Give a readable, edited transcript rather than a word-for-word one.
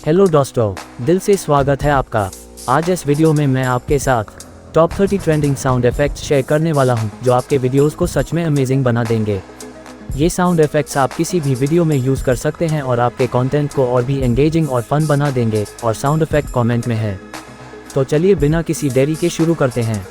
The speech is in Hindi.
हेलो दोस्तों, दिल से स्वागत है आपका। आज इस वीडियो में मैं आपके साथ top 30 trending sound effects share करने वाला हूं, जो आपके वीडियोस को सच में अमेजिंग बना देंगे। ये साउंड इफेक्ट्स आप किसी भी वीडियो में यूज़ कर सकते हैं और आपके कंटेंट को और भी एंगेजिंग और फन बना देंगे। और साउंड इफेक्ट कमेंट में है। तो चलिए बिना किसी देरी के शुरू करते हैं।